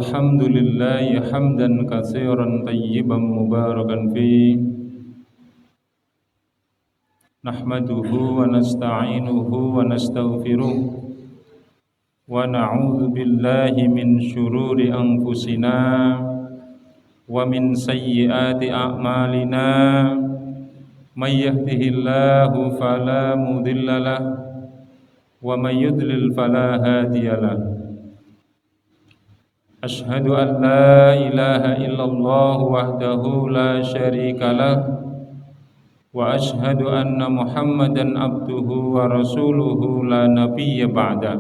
الحمد لله حمدا كثيرا طيبا مباركا فيه نحمده ونستعينه ونستغفره ونعوذ بالله من شرور أنفسنا ومن سيئات أعمالنا من يهده الله فلا مضل له ومن يضلل فلا هادي له أشهد أن لا إله إلا الله وحده لا شريك له وأشهد أن محمدا عبده ورسوله لا نبي بعده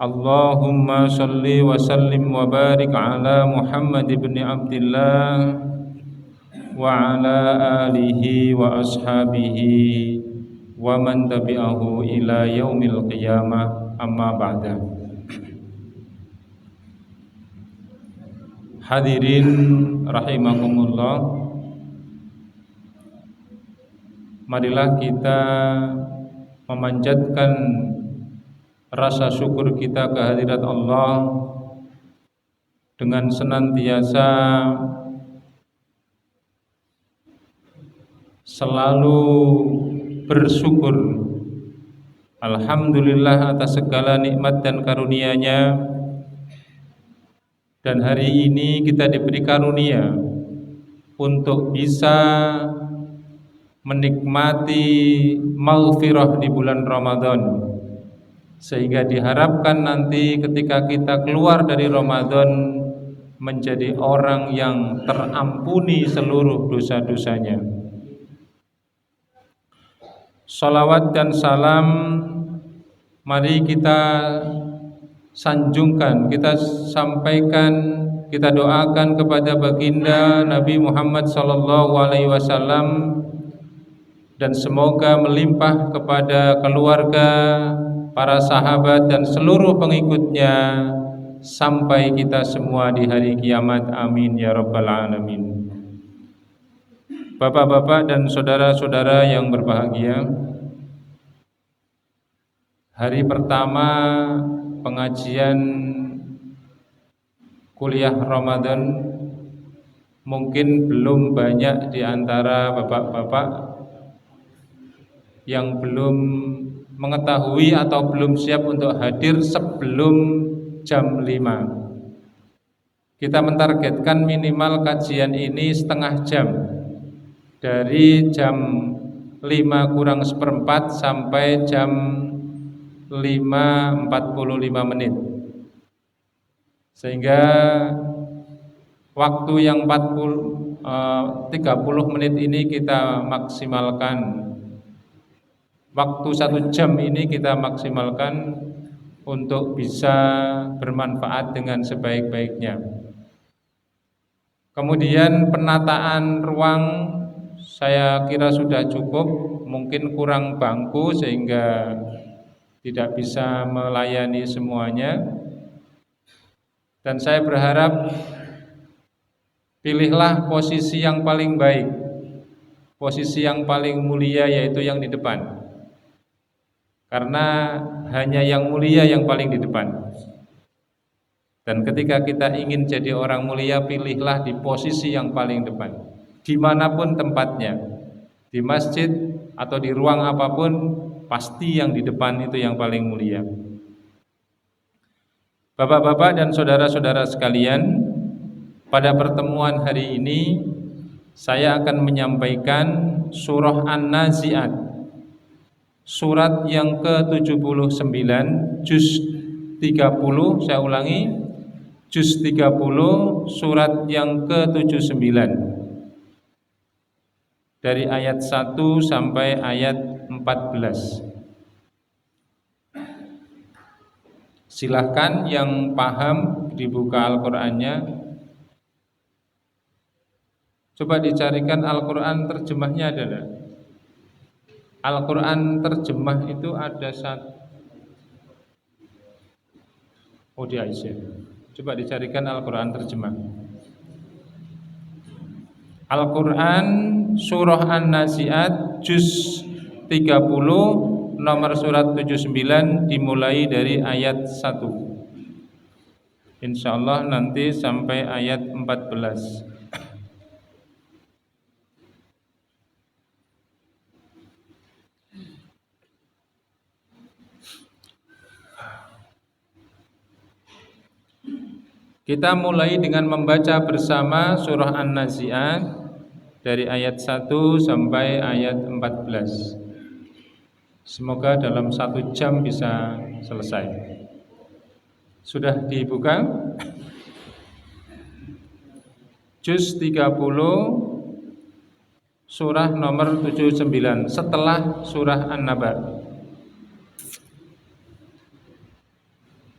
اللهم صل وسلم وبارك على محمد بن عبد الله وعلى آله وأصحابه ومن تبعه إلى يوم القيامة أما بعد. Hadirin rahimakumullah, marilah kita memanjatkan rasa syukur kita kehadirat Allah dengan senantiasa selalu bersyukur. Alhamdulillah atas segala nikmat dan karunia-Nya. Dan hari ini kita diberi karunia untuk bisa menikmati maghfirah di bulan Ramadan, sehingga diharapkan nanti ketika kita keluar dari Ramadan menjadi orang yang terampuni seluruh dosa-dosanya. Salawat dan salam mari kita sanjungkan, kita sampaikan, kita doakan kepada baginda Nabi Muhammad SAW, dan semoga melimpah kepada keluarga, para sahabat dan seluruh pengikutnya sampai kita semua di hari kiamat. Amin ya rabbal alamin. Bapak-bapak dan saudara-saudara yang berbahagia, hari pertama pengajian kuliah Ramadan, mungkin belum banyak di antara bapak-bapak yang belum mengetahui atau belum siap untuk hadir sebelum jam 5. Kita mentargetkan minimal kajian ini setengah jam, dari jam 5:45 sampai jam 5:45, sehingga waktu yang 30 menit ini kita maksimalkan, waktu 1 jam ini kita maksimalkan untuk bisa bermanfaat dengan sebaik-baiknya. Kemudian penataan ruang saya kira sudah cukup, mungkin kurang bangku sehingga tidak bisa melayani semuanya. Dan saya berharap pilihlah posisi yang paling baik, posisi yang paling mulia, yaitu yang di depan. Karena hanya yang mulia yang paling di depan. Dan ketika kita ingin jadi orang mulia, pilihlah di posisi yang paling depan, dimanapun tempatnya, di masjid atau di ruang apapun, pasti yang di depan itu yang paling mulia. Bapak-bapak dan saudara-saudara sekalian, pada pertemuan hari ini saya akan menyampaikan surah An-Nazi'at, surat yang ke-79, juz 30, saya ulangi, juz 30, surat yang ke-79, dari ayat 1 sampai ayat 14. Silahkan yang paham dibuka Al-Qur'annya. Coba dicarikan Al-Qur'an terjemahnya adalah. Al-Qur'an terjemah itu ada satu. Oh, di Aisyah. Coba dicarikan Al-Qur'an terjemah. Al-Qur'an surah An-Nazi'at juz 30, nomor surat 79, dimulai dari ayat 1. Insyaallah nanti sampai ayat 14. Kita mulai dengan membaca bersama surah An-Nazi'at dari ayat 1 sampai ayat 14. Semoga dalam 1 jam bisa selesai. Sudah dibuka? Juz 30 surah nomor 79 setelah surah An-Naba.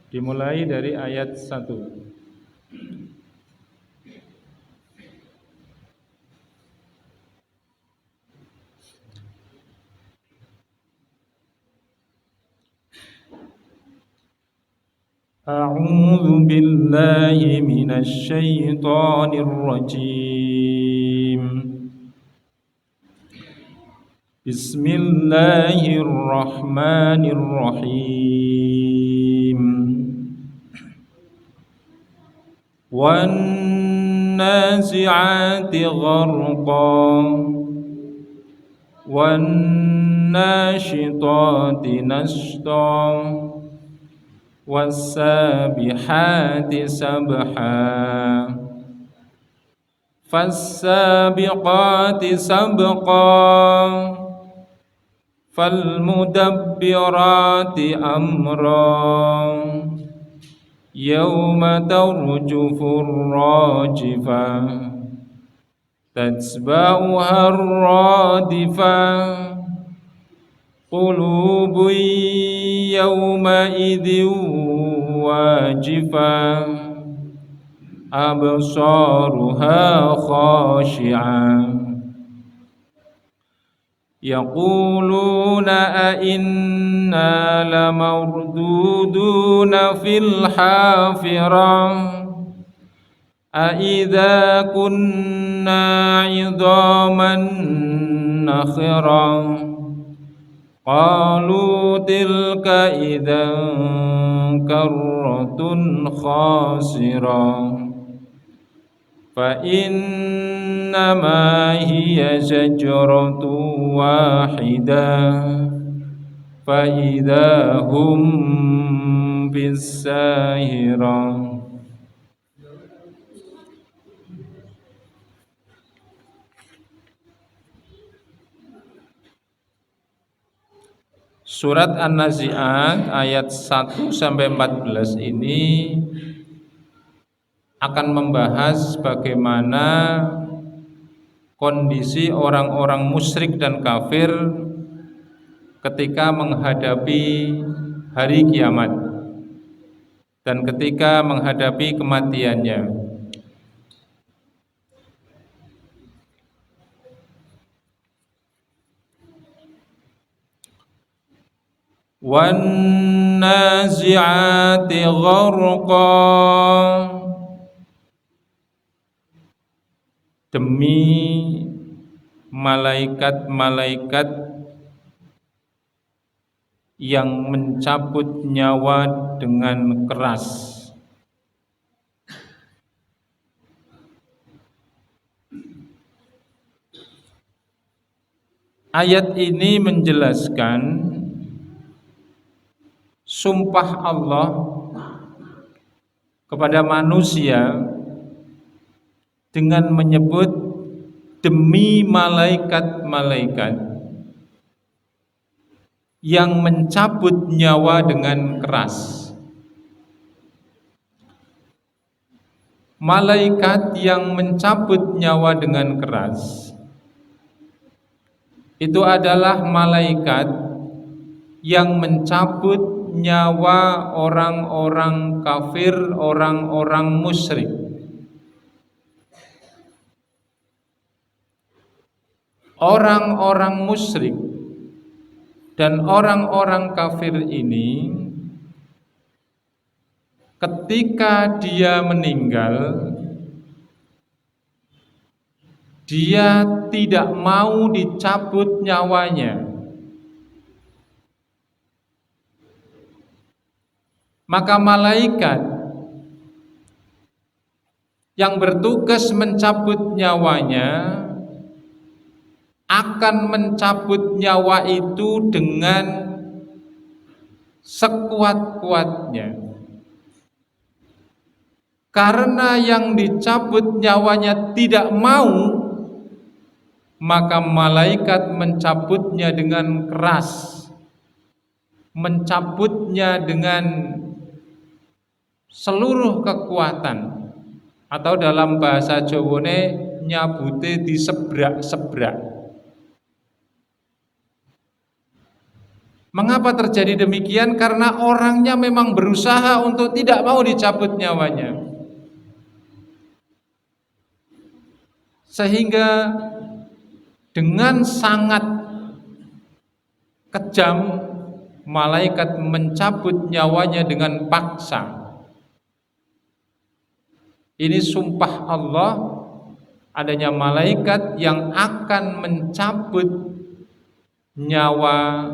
Dimulai dari ayat 1. أعوذ بالله من الشيطان الرجيم بسم الله الرحمن الرحيم والنازعات غرقا والناشطات نشطا والسابحات سبحا فالسابقات سبقا فالمدبرات أمرا يوم ترجف الراجفة تتبعها الرادفة قلوب يومئذ واجفة أبصارها خاشعة يقولون أئنا لمردودون في الحافرة أئذا كنا عظاما نخرة قالوا تلك إذا كرة خاسرة فإنما هي شجرة واحدة فإذا هم بالساهرة. Surat An-Nazi'at ayat 1 sampai 14 ini akan membahas bagaimana kondisi orang-orang musyrik dan kafir ketika menghadapi hari kiamat dan ketika menghadapi kematiannya. Wan-nazi'ati gharqa, demi malaikat-malaikat yang mencabut nyawa dengan keras. Ayat ini menjelaskan sumpah Allah kepada manusia dengan menyebut demi malaikat-malaikat yang mencabut nyawa dengan keras. Malaikat yang mencabut nyawa dengan keras itu adalah malaikat yang mencabut nyawa orang-orang kafir, orang-orang musyrik. Orang-orang musyrik dan orang-orang kafir ini ketika dia meninggal, dia tidak mau dicabut nyawanya. Maka malaikat yang bertugas mencabut nyawanya akan mencabut nyawa itu dengan sekuat-kuatnya. Karena yang dicabut nyawanya tidak mau, maka malaikat mencabutnya dengan keras, mencabutnya dengan seluruh kekuatan, atau dalam bahasa Jawane nyabute disebrak-sebrak. Mengapa terjadi demikian? Karena orangnya memang berusaha untuk tidak mau dicabut nyawanya, sehingga dengan sangat kejam malaikat mencabut nyawanya dengan paksa. Ini sumpah Allah, adanya malaikat yang akan mencabut nyawa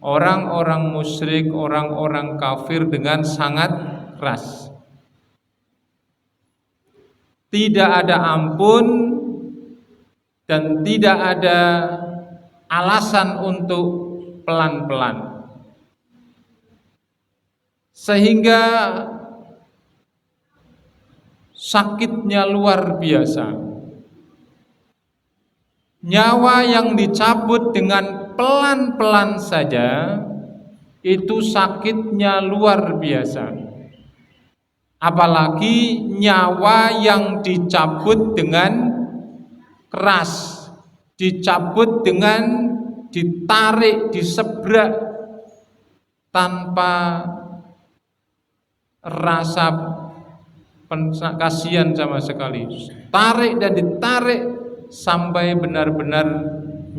orang-orang musyrik, orang-orang kafir dengan sangat keras. Tidak ada ampun dan tidak ada alasan untuk pelan-pelan, sehingga sakitnya luar biasa. Nyawa yang dicabut dengan pelan-pelan saja itu sakitnya luar biasa, apalagi nyawa yang dicabut dengan keras, dicabut dengan ditarik, disebrak tanpa rasa kasihan sama sekali. Tarik dan ditarik sampai benar-benar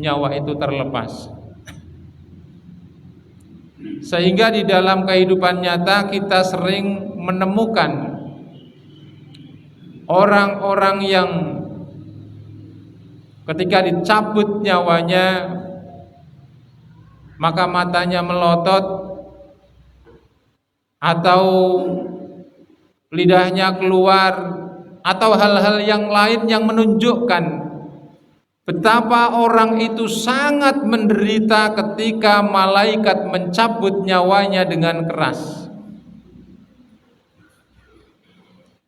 nyawa itu terlepas. Sehingga di dalam kehidupan nyata kita sering menemukan orang-orang yang ketika dicabut nyawanya maka matanya melotot atau lidahnya keluar atau hal-hal yang lain yang menunjukkan betapa orang itu sangat menderita ketika malaikat mencabut nyawanya dengan keras.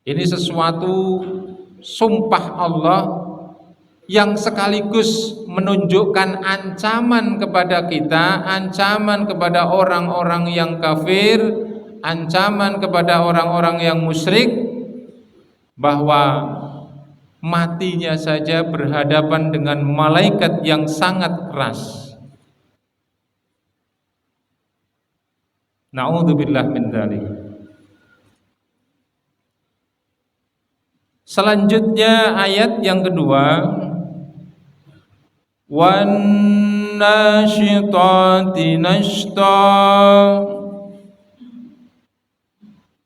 Ini sesuatu sumpah Allah yang sekaligus menunjukkan ancaman kepada kita, ancaman kepada orang-orang yang kafir, ancaman kepada orang-orang yang musyrik, bahwa matinya saja berhadapan dengan malaikat yang sangat keras. Na'udzubillah min dzalik. Selanjutnya ayat yang kedua, wan nasyitati nashta,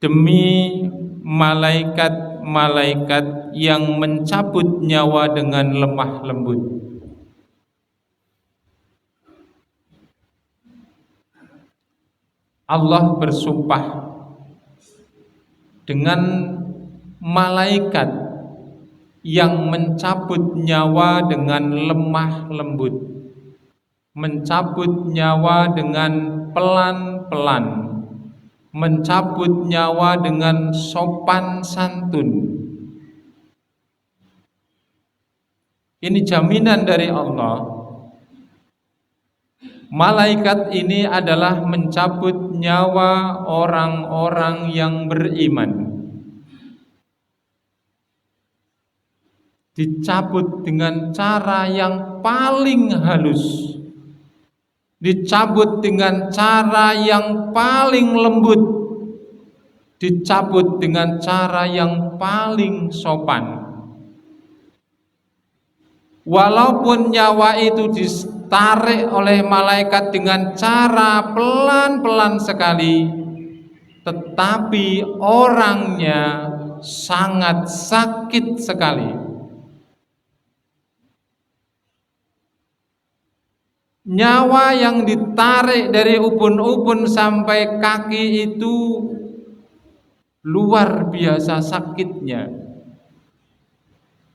demi malaikat-malaikat yang mencabut nyawa dengan lemah lembut. Allah bersumpah dengan malaikat yang mencabut nyawa dengan lemah lembut, mencabut nyawa dengan pelan-pelan, mencabut nyawa dengan sopan santun. Ini jaminan dari Allah. Malaikat ini adalah mencabut nyawa orang-orang yang beriman. Dicabut dengan cara yang paling halus, dicabut dengan cara yang paling lembut, dicabut dengan cara yang paling sopan. Walaupun nyawa itu ditarik oleh malaikat dengan cara pelan-pelan sekali, tetapi orangnya sangat sakit sekali. Nyawa yang ditarik dari ubun-ubun sampai kaki itu luar biasa sakitnya.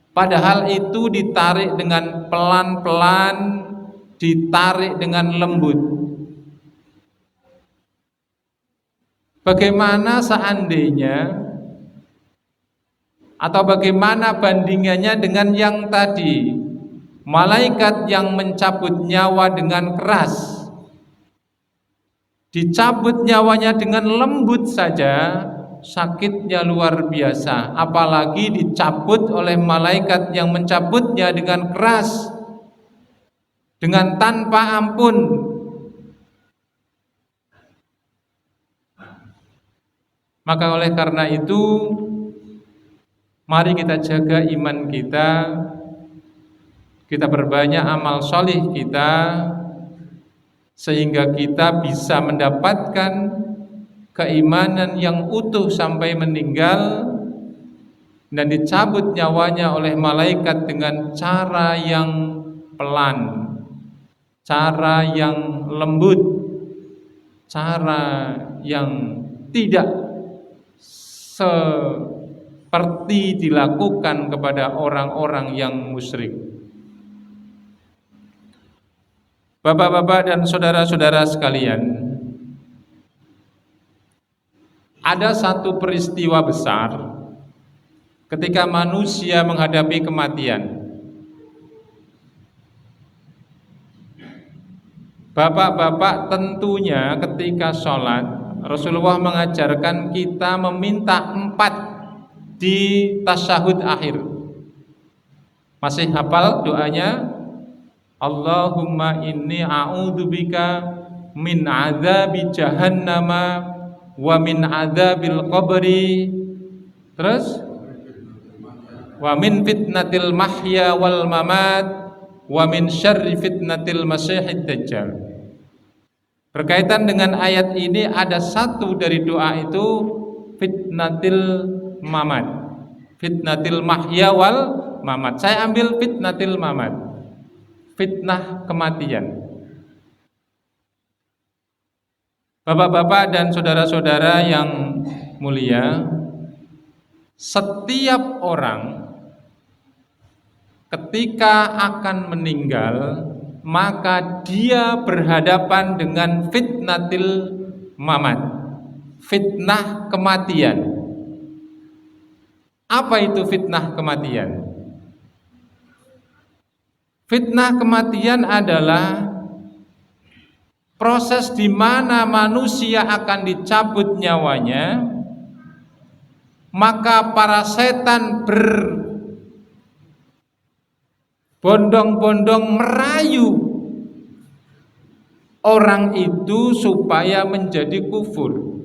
Padahal itu ditarik dengan pelan-pelan, ditarik dengan lembut. Bagaimana seandainya atau bagaimana bandingannya dengan yang tadi, malaikat yang mencabut nyawa dengan keras, dicabut nyawanya dengan lembut saja sakitnya luar biasa, apalagi dicabut oleh malaikat yang mencabutnya dengan keras, dengan tanpa ampun. Maka oleh karena itu, mari kita jaga iman kita, kita perbanyak amal solih kita, sehingga kita bisa mendapatkan keimanan yang utuh sampai meninggal, dan dicabut nyawanya oleh malaikat dengan cara yang pelan, cara yang lembut, cara yang tidak seperti dilakukan kepada orang-orang yang musyrik. Bapak-bapak dan saudara-saudara sekalian, ada satu peristiwa besar ketika manusia menghadapi kematian. Bapak-bapak, tentunya ketika sholat Rasulullah mengajarkan kita meminta 4 di tasyahud akhir. Masih hafal doanya? Allahumma inni a'udzubika min adzabi jahannama wa min adzabil qabri, terus wa min fitnatil mahya wal mamat wa min syarri fitnatil masiihid dajjal. Berkaitan dengan ayat ini ada satu dari doa itu, fitnatil mamat, fitnatil mahya wal mamat. Saya ambil fitnatil mamat, fitnah kematian. Bapak-bapak dan saudara-saudara yang mulia, setiap orang ketika akan meninggal, maka dia berhadapan dengan fitnatil mamat, fitnah kematian. Apa itu fitnah kematian? Fitnah kematian adalah proses di mana manusia akan dicabut nyawanya, maka para setan berbondong-bondong merayu orang itu supaya menjadi kufur.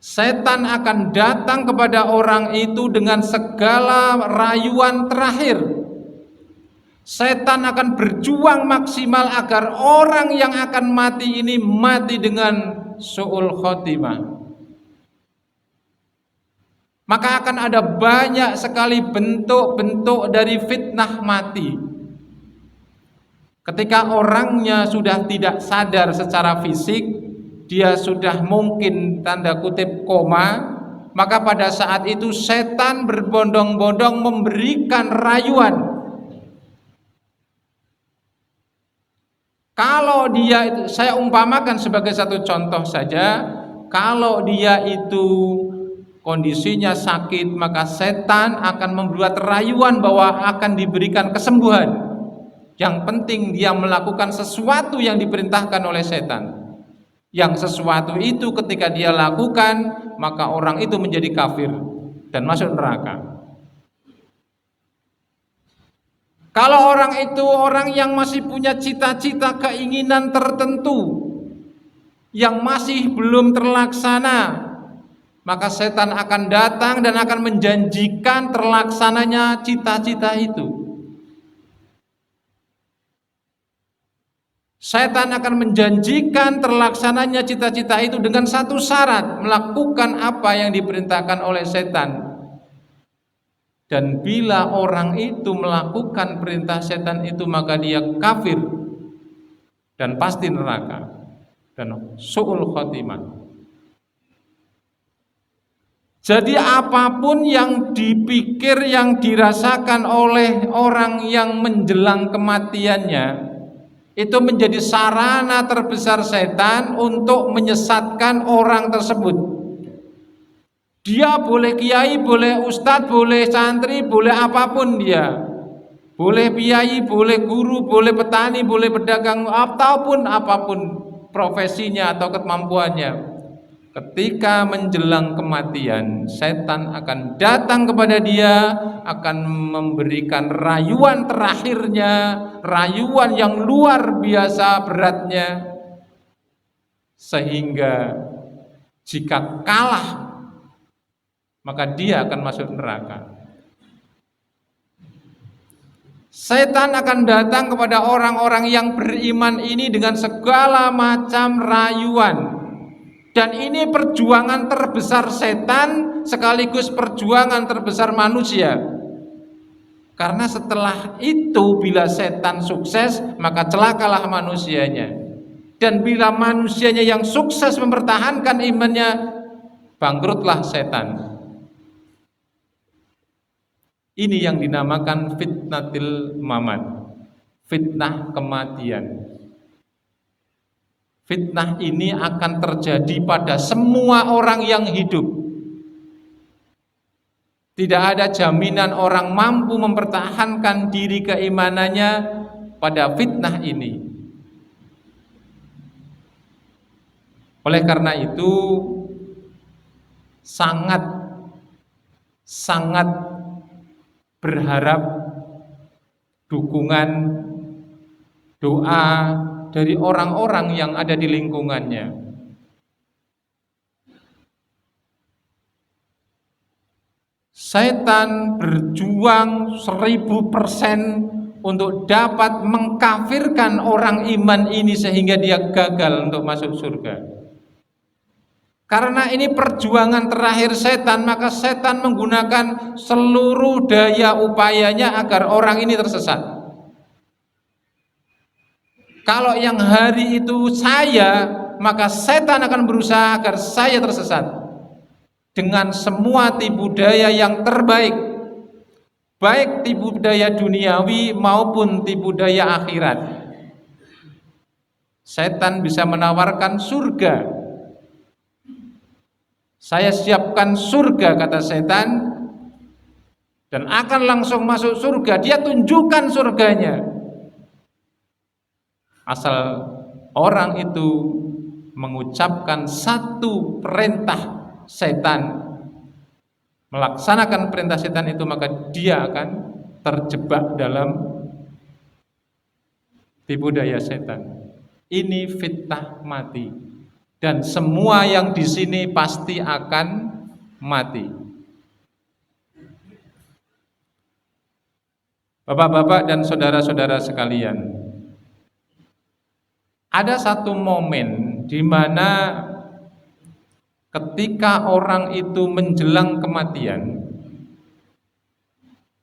Setan akan datang kepada orang itu dengan segala rayuan terakhir. Setan akan berjuang maksimal agar orang yang akan mati ini mati dengan su'ul khotimah. Maka akan ada banyak sekali bentuk-bentuk dari fitnah mati. Ketika orangnya sudah tidak sadar secara fisik, dia sudah mungkin tanda kutip koma, maka pada saat itu setan berbondong-bondong memberikan rayuan. Kalau dia itu, saya umpamakan sebagai satu contoh saja, kalau dia itu kondisinya sakit, maka setan akan membuat rayuan bahwa akan diberikan kesembuhan. Yang penting dia melakukan sesuatu yang diperintahkan oleh setan. Yang sesuatu itu ketika dia lakukan, maka orang itu menjadi kafir dan masuk neraka. Kalau orang itu orang yang masih punya cita-cita, keinginan tertentu yang masih belum terlaksana, maka setan akan datang dan akan menjanjikan terlaksananya cita-cita itu. Setan akan menjanjikan terlaksananya cita-cita itu dengan satu syarat, melakukan apa yang diperintahkan oleh setan. Dan bila orang itu melakukan perintah setan itu, maka dia kafir dan pasti neraka dan su'ul khotimah. Jadi apapun yang dipikir, yang dirasakan oleh orang yang menjelang kematiannya, itu menjadi sarana terbesar setan untuk menyesatkan orang tersebut. Dia boleh kiai, boleh ustadz, boleh santri, boleh apapun dia. Boleh kiai, boleh guru, boleh petani, boleh pedagang, ataupun apapun profesinya atau kemampuannya. Ketika menjelang kematian, setan akan datang kepada dia, akan memberikan rayuan terakhirnya, rayuan yang luar biasa beratnya, sehingga jika kalah maka dia akan masuk neraka. Setan akan datang kepada orang-orang yang beriman ini dengan segala macam rayuan. Dan ini perjuangan terbesar setan sekaligus perjuangan terbesar manusia. Karena setelah itu bila setan sukses, maka celakalah manusianya. Dan bila manusianya yang sukses mempertahankan imannya, bangkrutlah setan. Ini yang dinamakan fitnatil mamat, fitnah kematian. Fitnah ini akan terjadi pada semua orang yang hidup. Tidak ada jaminan orang mampu mempertahankan diri keimanannya pada fitnah ini. Oleh karena itu sangat berharap dukungan doa dari orang-orang yang ada di lingkungannya. Setan berjuang 1000% untuk dapat mengkafirkan orang iman ini sehingga dia gagal untuk masuk surga. Karena ini perjuangan terakhir setan, maka setan menggunakan seluruh daya upayanya agar orang ini tersesat. Kalau yang hari itu saya, maka setan akan berusaha agar saya tersesat dengan semua tipu daya yang terbaik, baik tipu daya duniawi maupun tipu daya akhirat. Setan bisa menawarkan surga. Saya siapkan surga, kata setan, dan akan langsung masuk surga. Dia tunjukkan surganya, asal orang itu mengucapkan satu perintah setan, melaksanakan perintah setan itu, maka dia akan terjebak dalam tipu daya setan. Ini fitnah mati, dan semua yang di sini pasti akan mati. Bapak-bapak dan saudara-saudara sekalian, ada satu momen di mana ketika orang itu menjelang kematian,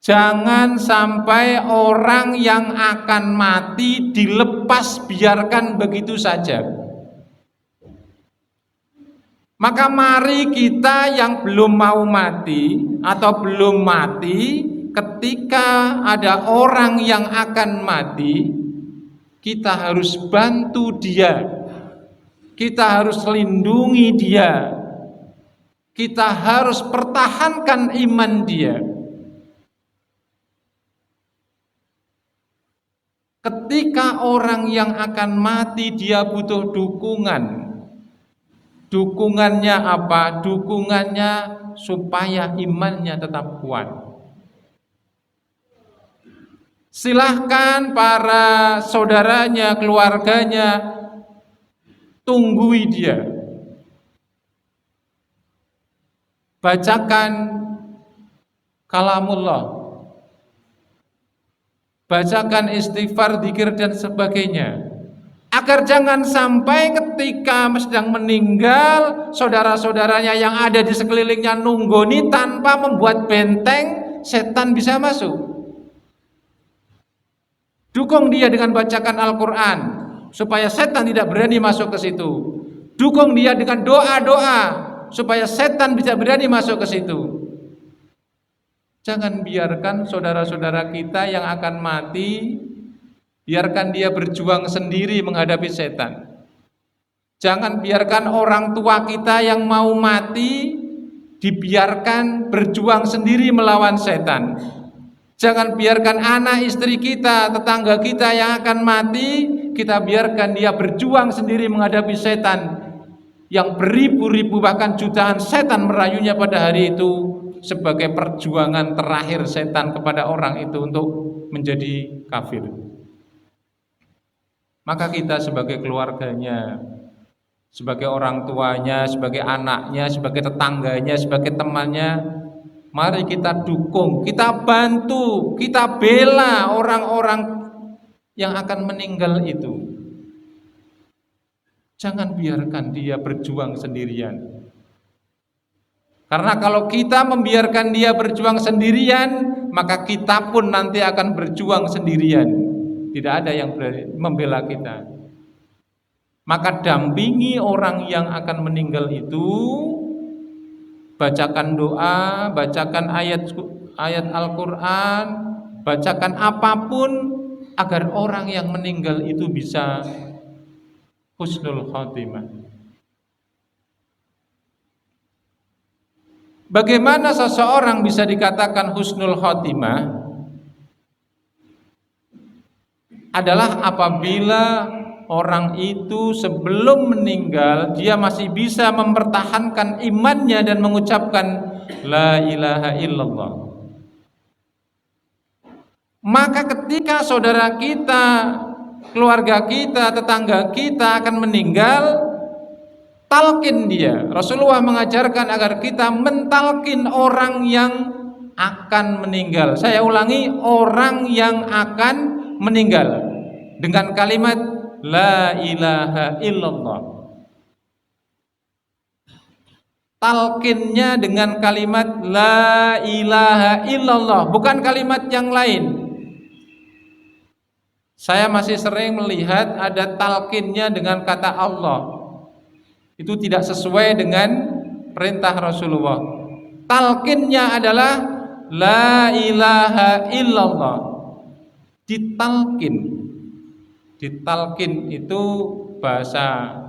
jangan sampai orang yang akan mati dilepas biarkan begitu saja. Maka mari kita yang belum mau mati atau belum mati, ketika ada orang yang akan mati, kita harus bantu dia, kita harus lindungi dia, kita harus pertahankan iman dia. Ketika orang yang akan mati, dia butuh dukungan. Dukungannya apa? Dukungannya supaya imannya tetap kuat. Silahkan para saudaranya, keluarganya, tunggui dia. Bacakan kalamullah, bacakan istighfar, zikir dan sebagainya, agar jangan sampai ketika sedang meninggal, saudara-saudaranya yang ada di sekelilingnya nunggoni tanpa membuat benteng, setan bisa masuk. Dukung dia dengan bacakan Al-Quran supaya setan tidak berani masuk ke situ. Dukung dia dengan doa-doa supaya setan bisa berani masuk ke situ. Jangan biarkan saudara-saudara kita yang akan mati, biarkan dia berjuang sendiri menghadapi setan. Jangan biarkan orang tua kita yang mau mati dibiarkan berjuang sendiri melawan setan. Jangan biarkan anak istri kita, tetangga kita yang akan mati, kita biarkan dia berjuang sendiri menghadapi setan yang beribu-ribu bahkan jutaan setan merayunya pada hari itu sebagai perjuangan terakhir setan kepada orang itu untuk menjadi kafir. Maka kita sebagai keluarganya, sebagai orang tuanya, sebagai anaknya, sebagai tetangganya, sebagai temannya, mari kita dukung, kita bantu, kita bela orang-orang yang akan meninggal itu. Jangan biarkan dia berjuang sendirian. Karena kalau kita membiarkan dia berjuang sendirian, maka kita pun nanti akan berjuang sendirian. Tidak ada yang membela kita. Maka dampingi orang yang akan meninggal itu, bacakan doa, bacakan ayat Al-Quran, bacakan apapun agar orang yang meninggal itu bisa husnul khotimah. Bagaimana seseorang bisa dikatakan husnul khotimah? Adalah apabila orang itu sebelum meninggal dia masih bisa mempertahankan imannya dan mengucapkan la ilaha illallah. Maka ketika saudara kita, keluarga kita, tetangga kita akan meninggal, talkin dia. Rasulullah mengajarkan agar kita mentalkin orang yang akan meninggal. Saya ulangi, orang yang akan meninggal dengan kalimat la ilaha illallah. Talkinnya dengan kalimat la ilaha illallah, bukan kalimat yang lain. Saya masih sering melihat ada talkinnya dengan kata Allah. Itu tidak sesuai dengan perintah Rasulullah. Talkinnya adalah la ilaha illallah. Ditalkin. Ditalkin itu bahasa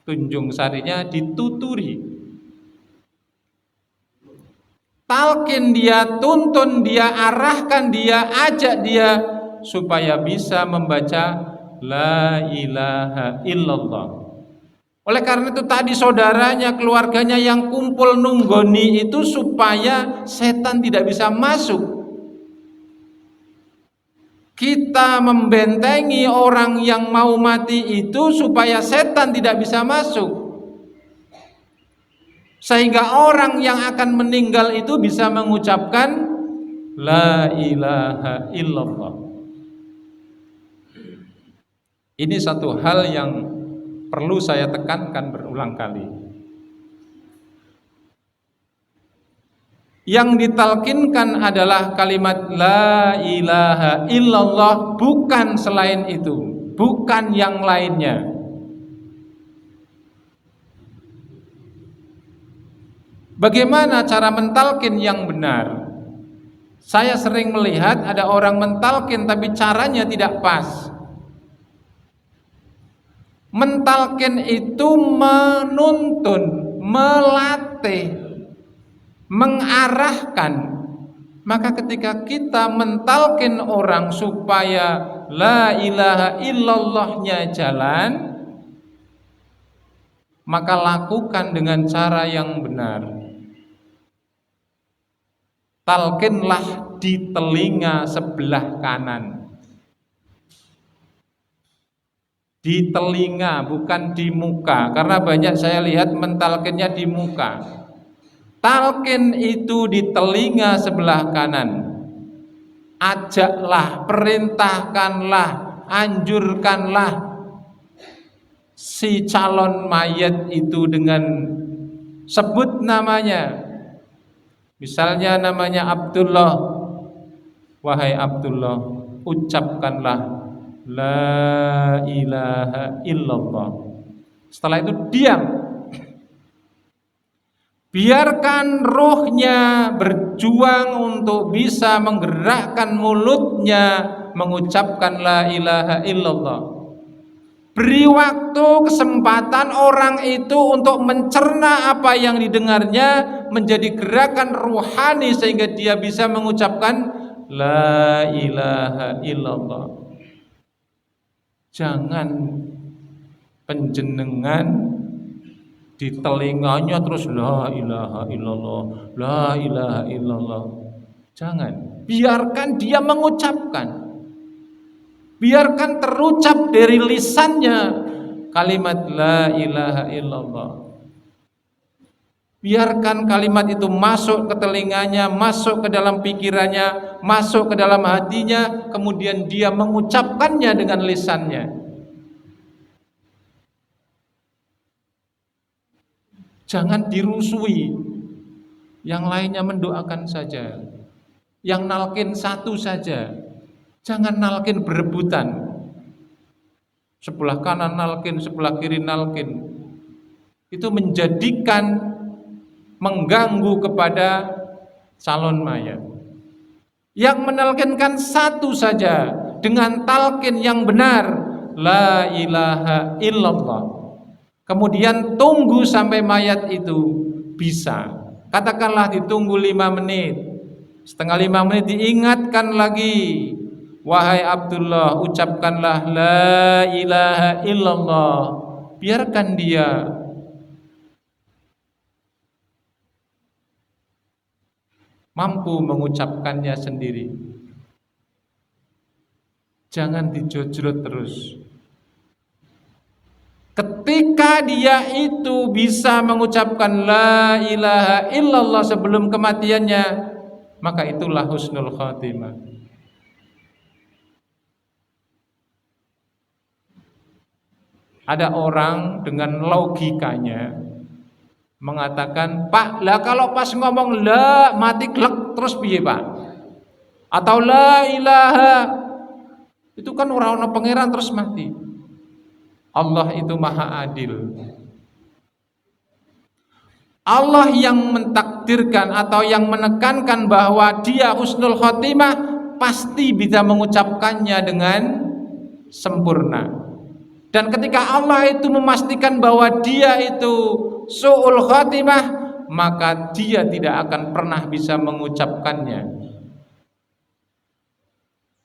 Tunjung Sarinya dituturi. Talkin dia, tuntun dia, arahkan dia, ajak dia supaya bisa membaca la ilaha illallah. Oleh karena itu tadi saudaranya, keluarganya yang kumpul nunggoni itu supaya setan tidak bisa masuk. Kita membentengi orang yang mau mati itu supaya setan tidak bisa masuk. Sehingga orang yang akan meninggal itu bisa mengucapkan la ilaha illallah. Ini satu hal yang perlu saya tekankan berulang kali. Yang ditalkinkan adalah kalimat la ilaha illallah, bukan selain itu, bukan yang lainnya. Bagaimana cara mentalkin yang benar? Saya sering melihat ada orang mentalkin tapi caranya tidak pas. Mentalkin itu menuntun, melatih, mengarahkan. Maka ketika kita mentalkin orang supaya la ilaha illallahnya jalan, maka lakukan dengan cara yang benar. Talkinlah di telinga sebelah kanan. Di telinga, bukan di muka, karena banyak saya lihat mentalkinnya di muka. Talkin itu di telinga sebelah kanan. Ajaklah, perintahkanlah, anjurkanlah si calon mayat itu dengan sebut namanya. Misalnya namanya Abdullah. Wahai Abdullah, ucapkanlah la ilaha illallah. Setelah itu diam. Biarkan ruhnya berjuang untuk bisa menggerakkan mulutnya mengucapkan la ilaha illallah. Beri waktu, kesempatan orang itu untuk mencerna apa yang didengarnya menjadi gerakan ruhani sehingga dia bisa mengucapkan la ilaha illallah. Jangan penjenengan di telinganya terus la ilaha illallah, la ilaha illallah. Jangan, biarkan dia mengucapkan. Biarkan terucap dari lisannya kalimat la ilaha illallah. Biarkan kalimat itu masuk ke telinganya, masuk ke dalam pikirannya, masuk ke dalam hatinya, kemudian dia mengucapkannya dengan lisannya. Jangan dirusui. Yang lainnya mendoakan saja. Yang nalkin satu saja. Jangan nalkin berebutan. Sebelah kanan nalkin, sebelah kiri nalkin. Itu menjadikan mengganggu kepada calon mayat. Yang menalkinkan satu saja dengan talqin yang benar, la ilaha illallah. Kemudian tunggu sampai mayat itu bisa. Katakanlah ditunggu 5 menit. Setengah 5 menit diingatkan lagi. Wahai Abdullah, ucapkanlah la ilaha illallah. Biarkan dia mampu mengucapkannya sendiri. Jangan dijojrot terus. Ketika dia itu bisa mengucapkan la ilaha illallah sebelum kematiannya, maka itulah husnul khatimah. Ada orang dengan logikanya mengatakan, Pak, lah kalau pas ngomong la mati glek terus piye, Pak? Atau la ilaha itu kan ora ana pangeran terus mati. Allah itu maha adil. Allah yang mentakdirkan atau yang menekankan bahwa dia husnul khotimah pasti bisa mengucapkannya dengan sempurna. Dan ketika Allah itu memastikan bahwa dia itu su'ul khotimah, maka dia tidak akan pernah bisa mengucapkannya.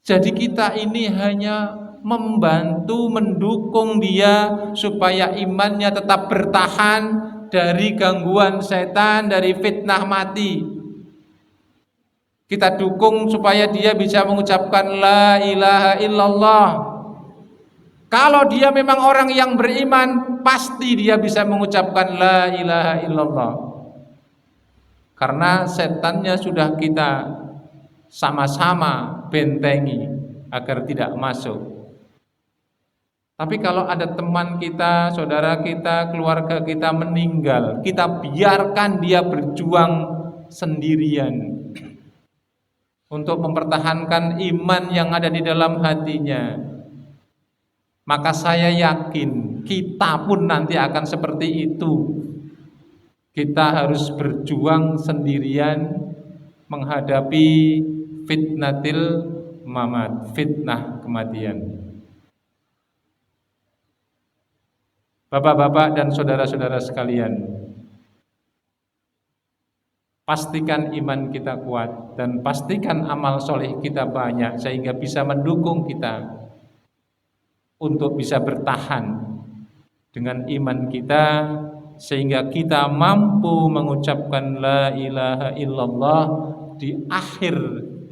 Jadi kita ini hanya membantu, mendukung dia supaya imannya tetap bertahan dari gangguan setan, dari fitnah mati. Kita dukung supaya dia bisa mengucapkan la ilaha illallah. Kalau dia memang orang yang beriman, pasti dia bisa mengucapkan la ilaha illallah. Karena setannya sudah kita sama-sama bentengi agar tidak masuk. Tapi kalau ada teman kita, saudara kita, keluarga kita meninggal, kita biarkan dia berjuang sendirian untuk mempertahankan iman yang ada di dalam hatinya. Maka saya yakin kita pun nanti akan seperti itu. Kita harus berjuang sendirian menghadapi fitnatil mamat, fitnah kematian. Bapak-bapak dan saudara-saudara sekalian, pastikan iman kita kuat dan pastikan amal soleh kita banyak sehingga bisa mendukung kita untuk bisa bertahan dengan iman kita sehingga kita mampu mengucapkan la ilaha illallah di akhir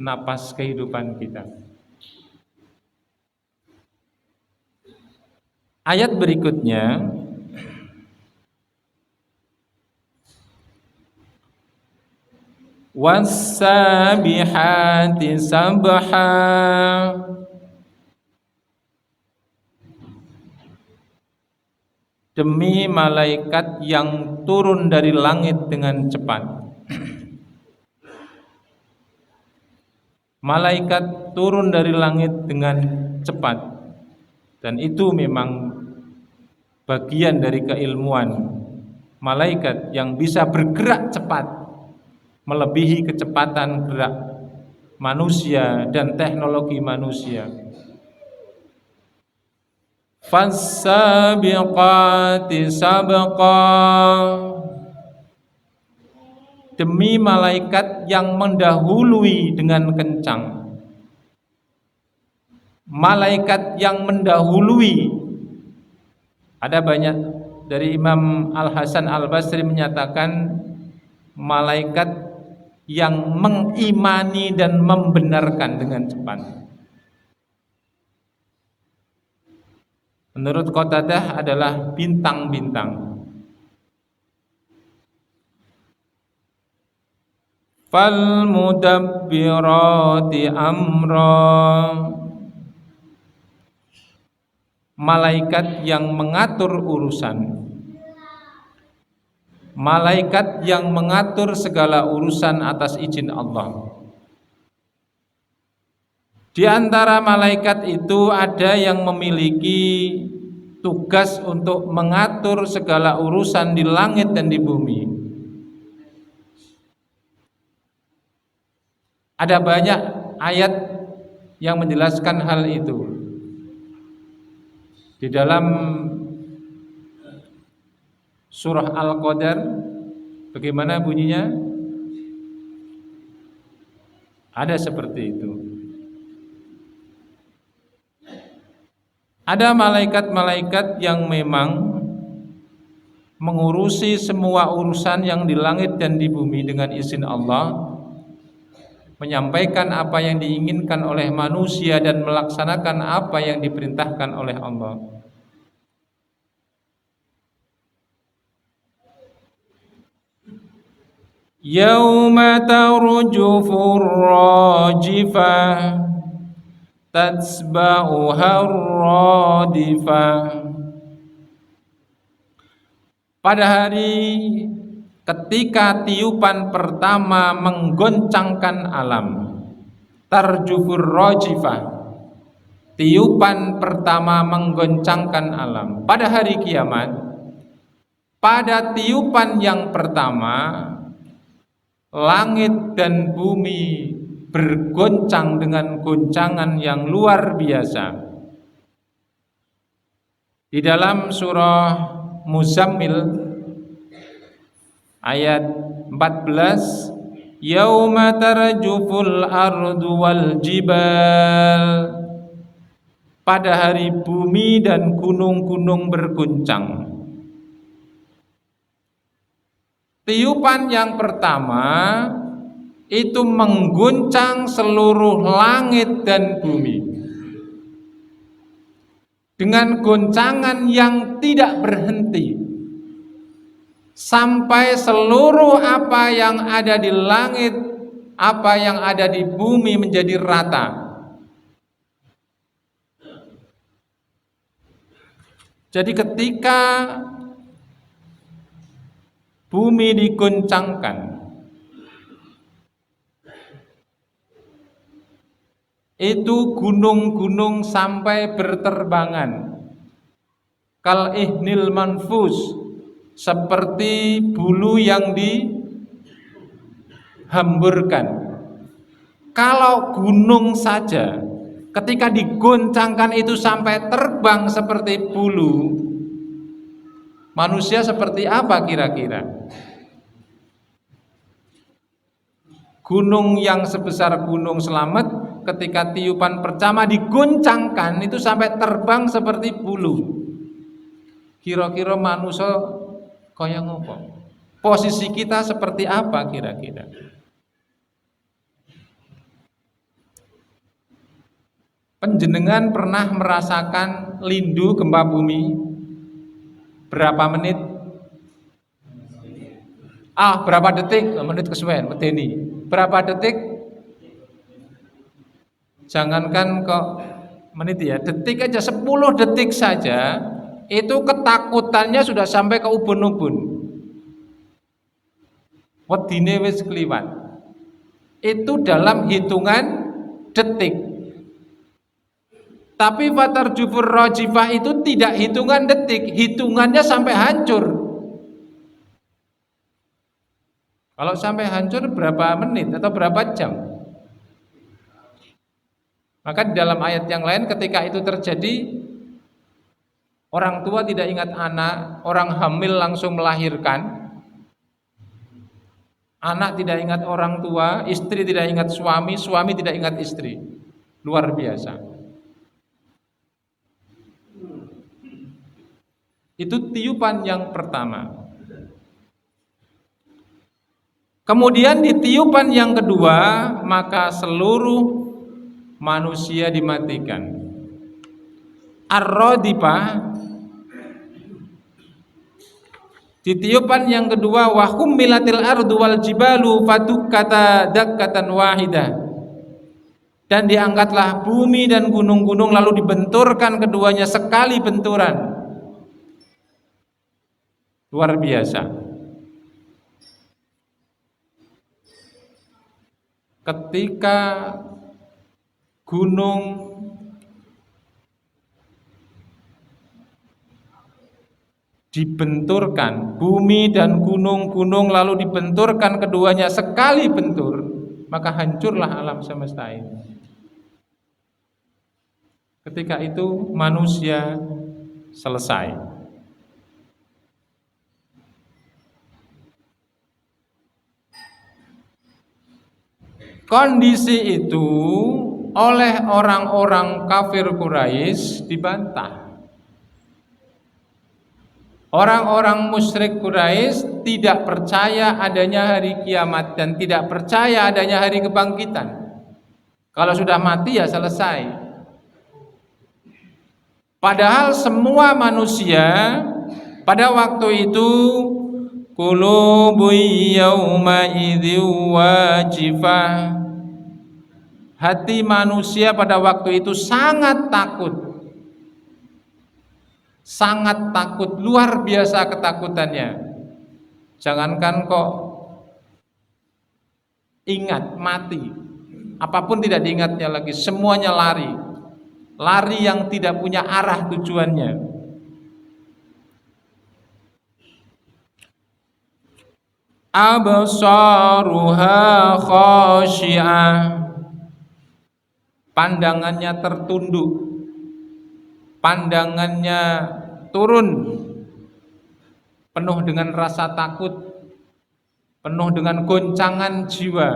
napas kehidupan kita. Ayat berikutnya was-sabihati sabha, demi malaikat yang turun dari langit dengan cepat. Malaikat turun dari langit dengan cepat. Dan itu memang bagian dari keilmuan. malaikat yang bisa bergerak cepat melebihi kecepatan gerak manusia dan teknologi manusia. Fas-sabiqati sabqa, demi malaikat yang mendahului dengan kencang. Malaikat yang mendahului, ada banyak dari Imam Al-Hasan Al-Basri menyatakan malaikat yang mengimani dan membenarkan dengan cepat. Menurut Qatadah adalah bintang-bintang. Fal mudabbirati amra, malaikat yang mengatur urusan, malaikat yang mengatur segala urusan atas izin Allah. Di antara malaikat itu ada yang memiliki tugas untuk mengatur segala urusan di langit dan di bumi. Ada banyak ayat yang menjelaskan hal itu. Di dalam surah Al-Qadar, bagaimana bunyinya? Ada seperti itu. Ada malaikat-malaikat yang memang mengurusi semua urusan yang di langit dan di bumi dengan izin Allah, menyampaikan apa yang diinginkan oleh manusia dan melaksanakan apa yang diperintahkan oleh Allah. Yauma tarjufur rajifah tatsba'uhar radifah. Pada hari ketika tiupan pertama menggoncangkan alam, tarjufur rajifah, tiupan pertama menggoncangkan alam. Pada hari kiamat, pada tiupan yang pertama, langit dan bumi bergoncang dengan goncangan yang luar biasa. Di dalam surah Muzammil ayat 14, yauma tarjuful ardu wal jibal, pada hari bumi dan gunung-gunung berguncang. Tiupan yang pertama itu mengguncang seluruh langit dan bumi dengan goncangan yang tidak berhenti, sampai seluruh apa yang ada di langit, apa yang ada di bumi menjadi rata. Jadi ketika bumi digoncangkan, itu gunung-gunung sampai berterbangan, kal ihnil manfus, seperti bulu yang dihamburkan. Kalau gunung saja ketika digoncangkan itu sampai terbang seperti bulu, manusia seperti apa kira-kira? Gunung yang sebesar Gunung Slamet ketika tiupan pertama digoncangkan itu sampai terbang seperti bulu. Kira-kira manusia kaya ngopo? Posisi kita seperti apa kira-kira? Panjenengan pernah merasakan lindu gempa bumi? Berapa menit? Berapa detik? Menit kesuwen, medeni. Berapa detik? Jangankan kok menit ya, detik aja, 10 detik saja itu ketakutannya sudah sampai ke ubun-ubun. Wedine wis kliwat. Itu dalam hitungan detik. Tapi fatarjufur rajifah itu tidak hitungan detik, hitungannya sampai hancur. Kalau sampai hancur berapa menit atau berapa jam? Maka di dalam ayat yang lain ketika itu terjadi, orang tua tidak ingat anak, orang hamil langsung melahirkan, anak tidak ingat orang tua, istri tidak ingat suami, suami tidak ingat istri. Luar biasa. Itu tiupan yang pertama. Kemudian di tiupan yang kedua, maka seluruh manusia dimatikan. Ar-radifah, di tiupan yang kedua, wa hummilatil ardu wal jibalu fadukkata dakkatan wahidah, dan diangkatlah bumi dan gunung-gunung lalu dibenturkan keduanya sekali benturan. Luar biasa. Ketika gunung dibenturkan, bumi dan gunung-gunung lalu dibenturkan keduanya sekali bentur, maka hancurlah alam semesta ini. Ketika itu manusia selesai. Kondisi itu oleh orang-orang kafir Quraisy dibantah. Orang-orang musyrik Quraisy tidak percaya adanya hari kiamat dan tidak percaya adanya hari kebangkitan. Kalau sudah mati ya selesai. Padahal semua manusia pada waktu itu qulubu yauma idzi wajifah, hati manusia pada waktu itu sangat takut, luar biasa ketakutannya. Jangankan kok ingat mati, apapun tidak diingatnya lagi, semuanya lari yang tidak punya arah tujuannya. Absaruha khashi'ah, pandangannya tertunduk, pandangannya turun, penuh dengan rasa takut, penuh dengan goncangan jiwa.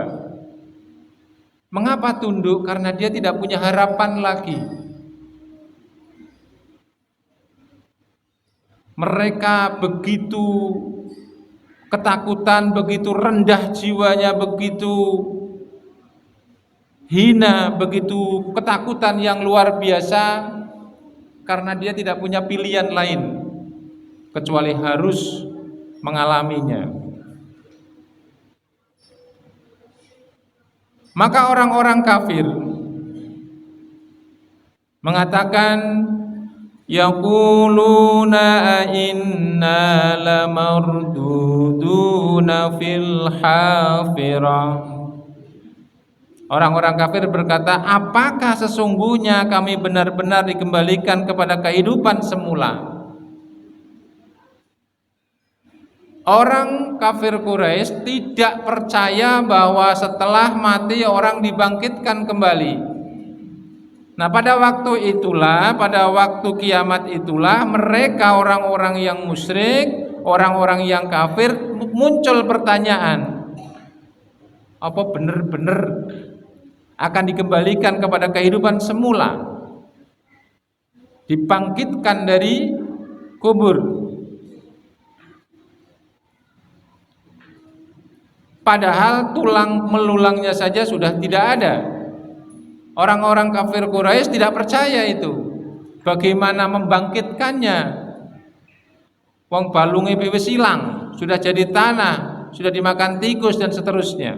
Mengapa tunduk? Karena dia tidak punya harapan lagi. Mereka begitu ketakutan, begitu rendah jiwanya, begitu hina, begitu ketakutan yang luar biasa, karena dia tidak punya pilihan lain kecuali harus mengalaminya. Maka orang-orang kafir mengatakan, yaquluna inna lamarduduna fil hafirah. Orang-orang kafir berkata, apakah sesungguhnya kami benar-benar dikembalikan kepada kehidupan semula? Orang kafir Quraisy tidak percaya bahwa setelah mati orang dibangkitkan kembali. Nah, pada waktu itulah, pada waktu kiamat itulah, mereka orang-orang yang musyrik, orang-orang yang kafir, muncul pertanyaan, apa benar-benar akan dikembalikan kepada kehidupan semula, dibangkitkan dari kubur? Padahal tulang melulangnya saja sudah tidak ada. Orang-orang kafir Quraisy tidak percaya itu. Bagaimana membangkitkannya? Wong balunge wis ilang, sudah jadi tanah, sudah dimakan tikus dan seterusnya.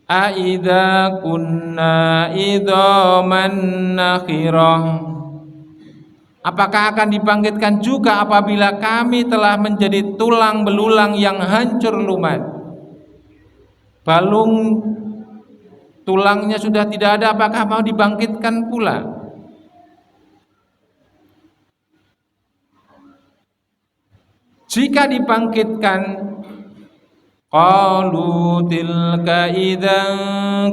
Aidza kunna idzaman nakhirah, apakah akan dibangkitkan juga apabila kami telah menjadi tulang belulang yang hancur lumat? Balung tulangnya sudah tidak ada, apakah mau dibangkitkan pula? Jika dibangkitkan, qalu tilka idzan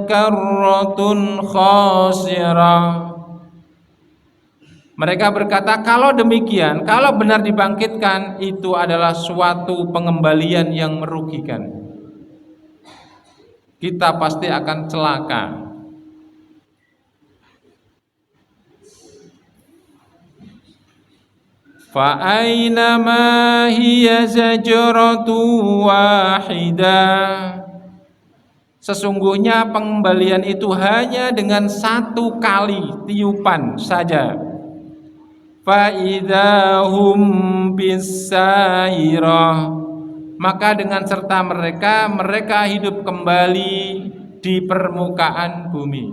karratun khasirah. Mereka berkata, kalau demikian, kalau benar dibangkitkan, itu adalah suatu pengembalian yang merugikan. Kita pasti akan celaka. Fa aina ma hiya zajratu wahidah. Sesungguhnya pengembalian itu hanya dengan satu kali tiupan saja. Fa idahum bisairah. Maka dengan serta mereka hidup kembali di permukaan bumi.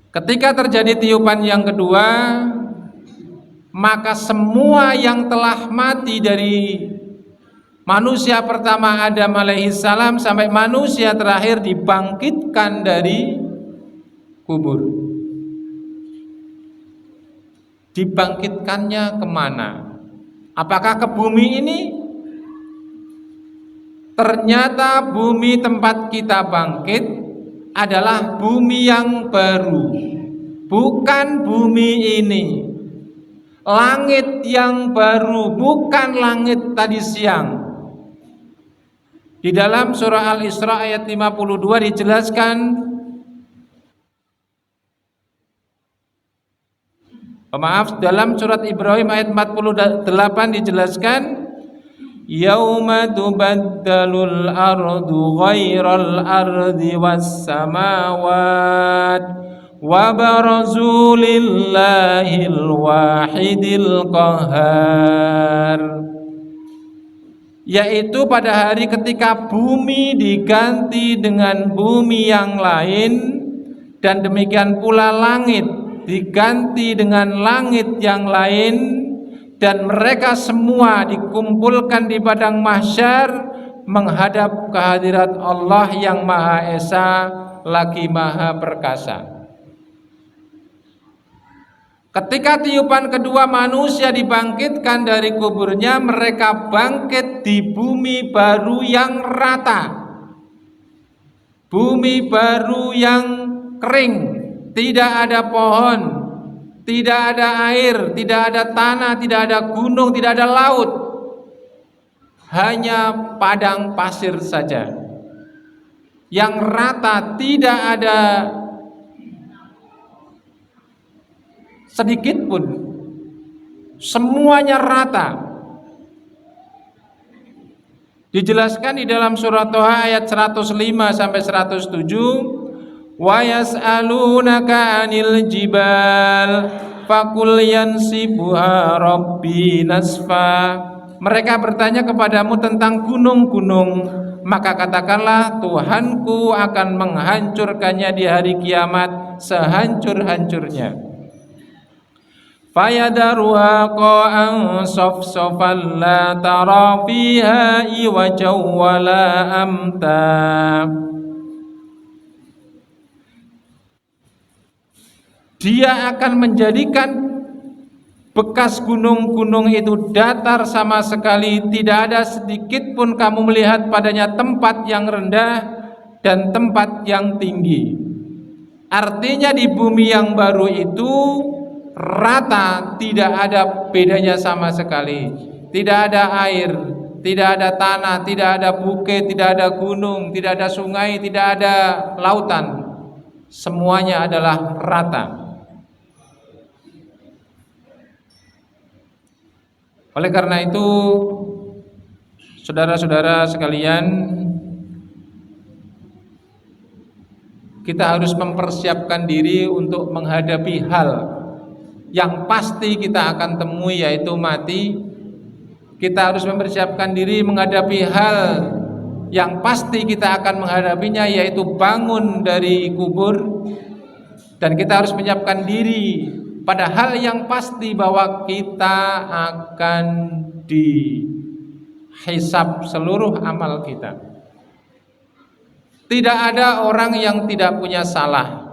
Ketika terjadi tiupan yang kedua, maka semua yang telah mati dari manusia pertama Adam alaihissalam sampai manusia terakhir dibangkitkan dari kubur. Dibangkitkannya kemana? Apakah ke bumi ini? Ternyata bumi tempat kita bangkit adalah bumi yang baru, bukan bumi ini. Langit yang baru, bukan langit tadi siang. Di dalam surah Al-Isra ayat 52 dijelaskan, dalam surat Ibrahim ayat 48 dijelaskan, yauma tubaddalul ardu ghairal ardi was samawat wa barazu lillahil wahidil qahar. Yaitu pada hari ketika bumi diganti dengan bumi yang lain, dan demikian pula langit diganti dengan langit yang lain, dan mereka semua dikumpulkan di padang mahsyar menghadap kehadirat Allah yang Maha Esa lagi Maha Perkasa. Ketika tiupan kedua manusia dibangkitkan dari kuburnya, mereka bangkit di bumi baru yang rata, bumi baru yang kering, tidak ada pohon, tidak ada air, tidak ada tanah, tidak ada gunung, tidak ada laut, hanya padang pasir saja yang rata, tidak ada sedikit pun, semuanya rata. Dijelaskan di dalam surah Toha ayat 105 sampai 107, wa yas'alunaka 'anil jibal faqul yansifuha rabbi nasfa. Mereka bertanya kepadamu tentang gunung-gunung, maka katakanlah Tuhanku akan menghancurkannya di hari kiamat sehancur-hancurnya. Fayadaruha qa'an safsafan la tara fiha iwaja wala amta. Dia akan menjadikan bekas gunung-gunung itu datar sama sekali, tidak ada sedikit pun kamu melihat padanya tempat yang rendah dan tempat yang tinggi. Artinya di bumi yang baru itu rata, tidak ada bedanya sama sekali. Tidak ada air, tidak ada tanah, tidak ada bukit, tidak ada gunung, tidak ada sungai, tidak ada lautan. Semuanya adalah rata. Oleh karena itu, saudara-saudara sekalian, kita harus mempersiapkan diri untuk menghadapi hal yang pasti kita akan temui, yaitu mati. Kita harus mempersiapkan diri menghadapi hal yang pasti kita akan menghadapinya, yaitu bangun dari kubur. Dan kita harus menyiapkan diri pada hal yang pasti bahwa kita akan dihisab seluruh amal kita. Tidak ada orang yang tidak punya salah,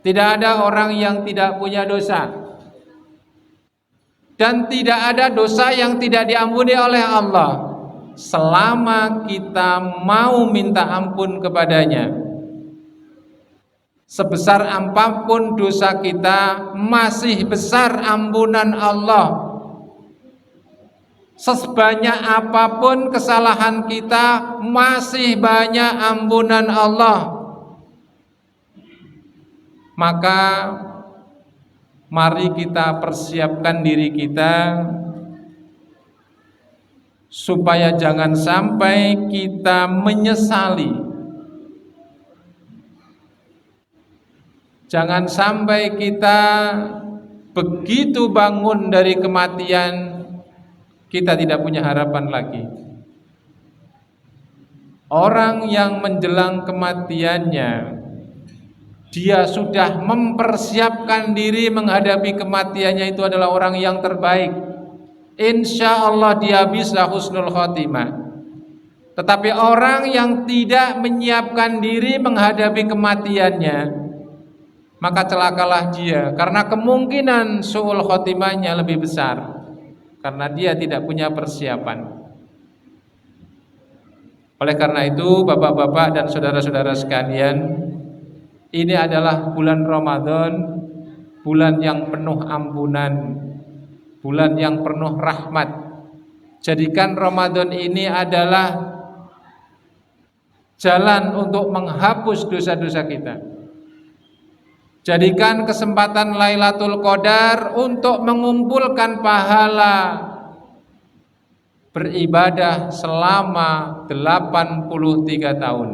tidak ada orang yang tidak punya dosa. dan tidak ada dosa yang tidak diampuni oleh Allah selama kita mau minta ampun kepadanya. Sebesar apapun dosa kita, masih besar ampunan Allah. Sebanyak apapun kesalahan kita, masih banyak ampunan Allah. Maka mari kita persiapkan diri kita supaya jangan sampai kita menyesali, jangan sampai kita begitu bangun dari kematian kita tidak punya harapan lagi. Orang yang menjelang kematiannya dia sudah mempersiapkan diri menghadapi kematiannya, itu adalah orang yang terbaik. Insya Allah dia bisa husnul khotimah. Tetapi orang yang tidak menyiapkan diri menghadapi kematiannya, maka celakalah dia, karena kemungkinan su'ul khotimahnya lebih besar, karena dia tidak punya persiapan. Oleh karena itu, bapak-bapak dan saudara-saudara sekalian, ini adalah bulan Ramadan, bulan yang penuh ampunan, bulan yang penuh rahmat. Jadikan Ramadan ini adalah jalan untuk menghapus dosa-dosa kita. Jadikan kesempatan Lailatul Qadar untuk mengumpulkan pahala beribadah selama 83 tahun.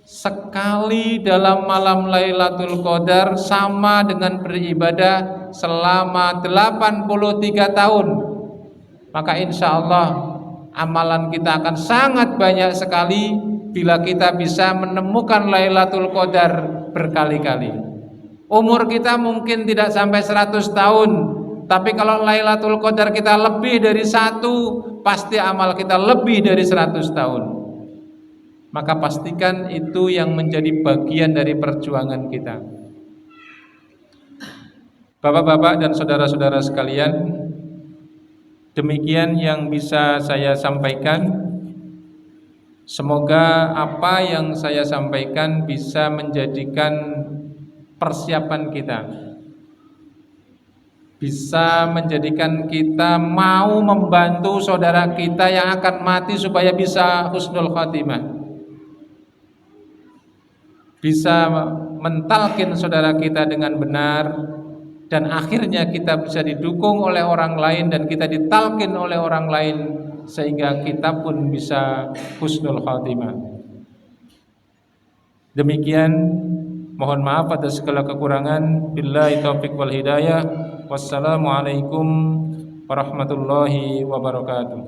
Sekali dalam malam Lailatul Qadar sama dengan beribadah selama 83 tahun. Maka insya Allah amalan kita akan sangat banyak sekali bila kita bisa menemukan Lailatul Qadar berkali-kali. Umur kita mungkin tidak sampai 100 tahun, tapi kalau Lailatul Qadar kita lebih dari 1, pasti amal kita lebih dari 100 tahun. Maka pastikan itu yang menjadi bagian dari perjuangan kita. Bapak-bapak dan saudara-saudara sekalian, demikian yang bisa saya sampaikan. Semoga apa yang saya sampaikan bisa menjadikan persiapan kita, bisa menjadikan kita mau membantu saudara kita yang akan mati supaya bisa husnul khotimah, bisa mentalkin saudara kita dengan benar, dan akhirnya kita bisa didukung oleh orang lain dan kita ditalkin oleh orang lain sehingga kita pun bisa husnul khatimah. Demikian, mohon maaf atas segala kekurangan. Billahi taufiq wal hidayah. Wassalamualaikum warahmatullahi wabarakatuh.